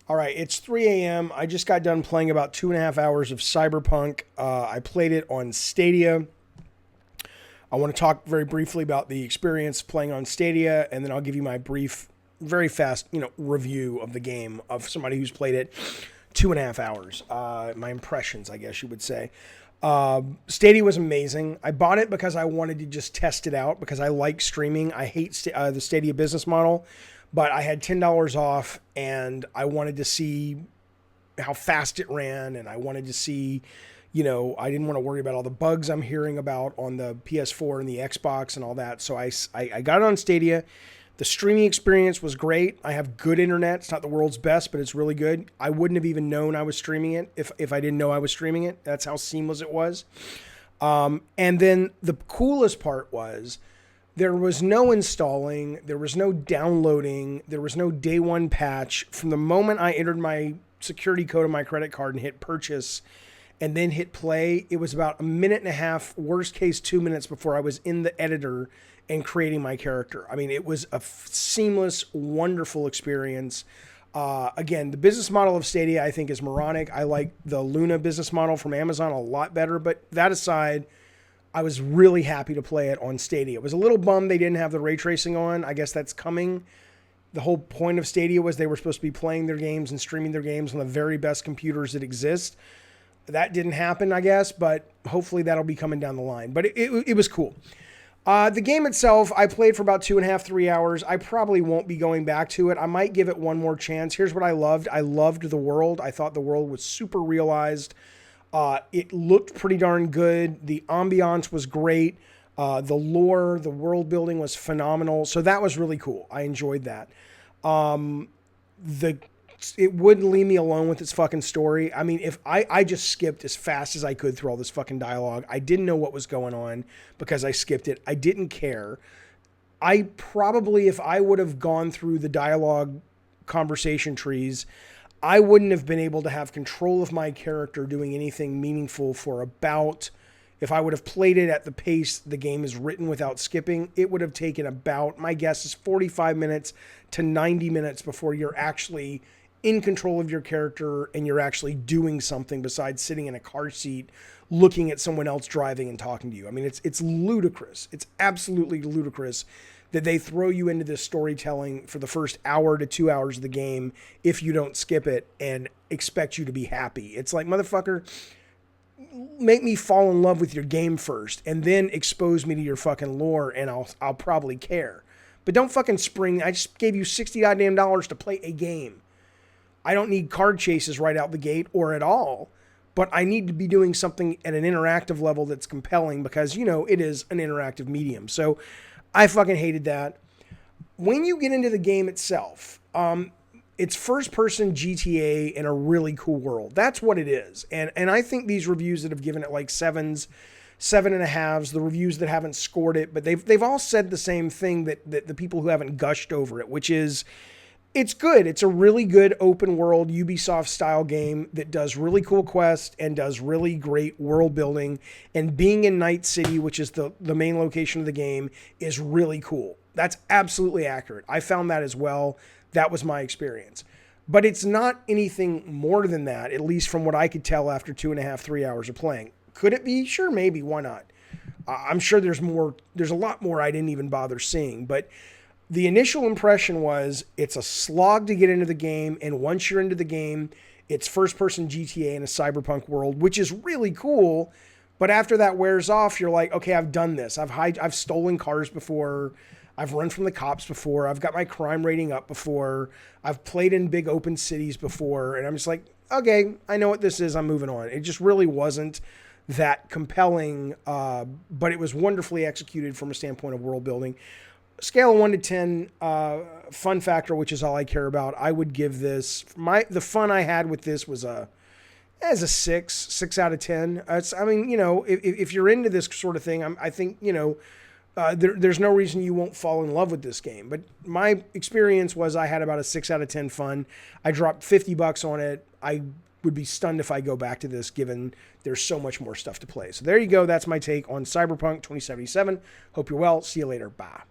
All right, it's 3 a.m. I just got done playing about 2.5 hours of Cyberpunk. I played it on Stadia. I want to talk very briefly about the experience playing on Stadia, and then I'll give you my brief, very fast, review of the game of somebody who's played it 2.5 hours. My impressions, I guess you would say. Stadia was amazing. I bought it because I wanted to just test it out because I like streaming. I hate the Stadia business model, but I had $10 off and I wanted to see how fast it ran, and I wanted to see, I didn't want to worry about all the bugs I'm hearing about on the PS4 and the Xbox and all that. So I got it on Stadia. The streaming experience was great. I have good internet. It's not the world's best, but it's really good. I wouldn't have even known I was streaming it if I didn't know I was streaming it. That's how seamless it was. And then the coolest part was there was no installing. There was no downloading. There was no day one patch. From the moment I entered my security code on my credit card and hit purchase and then hit play, it was about a minute and a half, worst case 2 minutes before I was in the editor and creating my character. I mean, it was a seamless, wonderful experience. Again, the business model of Stadia, I think, is moronic. I like the Luna business model from Amazon a lot better. But that aside, I was really happy to play it on Stadia. It was a little bummed they didn't have the ray tracing on. I guess that's coming. The whole point of Stadia was they were supposed to be playing their games and streaming their games on the very best computers that exist. That didn't happen, I guess, but hopefully that'll be coming down the line. But it was cool. The game itself, I played for about 2.5, 3 hours. I probably won't be going back to it. I might give it one more chance. Here's what I loved. I loved the world. I thought the world was super realized. It looked pretty darn good. The ambiance was great. The lore, the world building was phenomenal. So that was really cool. I enjoyed that. It wouldn't leave me alone with its fucking story. I mean, if I just skipped as fast as I could through all this fucking dialogue. I didn't know what was going on because I skipped it. I didn't care. I probably, if I would have gone through the dialogue conversation trees, I wouldn't have been able to have control of my character doing anything meaningful for about, if I would have played it at the pace the game is written without skipping, it would have taken about, my guess is 45 minutes to 90 minutes before you're actually in control of your character and you're actually doing something besides sitting in a car seat looking at someone else driving and talking to you. I mean, it's ludicrous. It's absolutely ludicrous that they throw you into this storytelling for the first hour to 2 hours of the game if you don't skip it and expect you to be happy. It's like, motherfucker, make me fall in love with your game first and then expose me to your fucking lore and I'll probably care. But don't fucking spring. I just gave you $60 goddamn to play a game. I don't need card chases right out the gate or at all, but I need to be doing something at an interactive level that's compelling because, it is an interactive medium. So I fucking hated that. When you get into the game itself, it's first-person GTA in a really cool world. That's what it is. And I think these reviews that have given it like 7s, 7.5s, the reviews that haven't scored it, but they've all said the same thing that the people who haven't gushed over it, which is, it's good. It's a really good open world Ubisoft style game that does really cool quests and does really great world building. And being in Night City, which is the main location of the game, is really cool. That's absolutely accurate. I found that as well. That was my experience. But it's not anything more than that, at least from what I could tell after 2.5, 3 hours of playing. Could it be? Sure, maybe. Why not? I'm sure there's more. There's a lot more I didn't even bother seeing. But the initial impression was it's a slog to get into the game, and once you're into the game, it's first-person GTA in a cyberpunk world, which is really cool. But after that wears off, you're like, okay, I've done this. I've stolen cars before. I've run from the cops before. I've got my crime rating up before. I've played in big open cities before, and I'm just like, okay, I know what this is. I'm moving on. It just really wasn't that compelling, but it was wonderfully executed from a standpoint of world building. Scale of 1 to 10, fun factor, which is all I care about. I would give this, the fun I had with this was as a 6 out of 10. If you're into this sort of thing, I think, there's no reason you won't fall in love with this game. But my experience was I had about a 6 out of 10 fun. I dropped $50 on it. I would be stunned if I go back to this, given there's so much more stuff to play. So there you go. That's my take on Cyberpunk 2077. Hope you're well. See you later. Bye.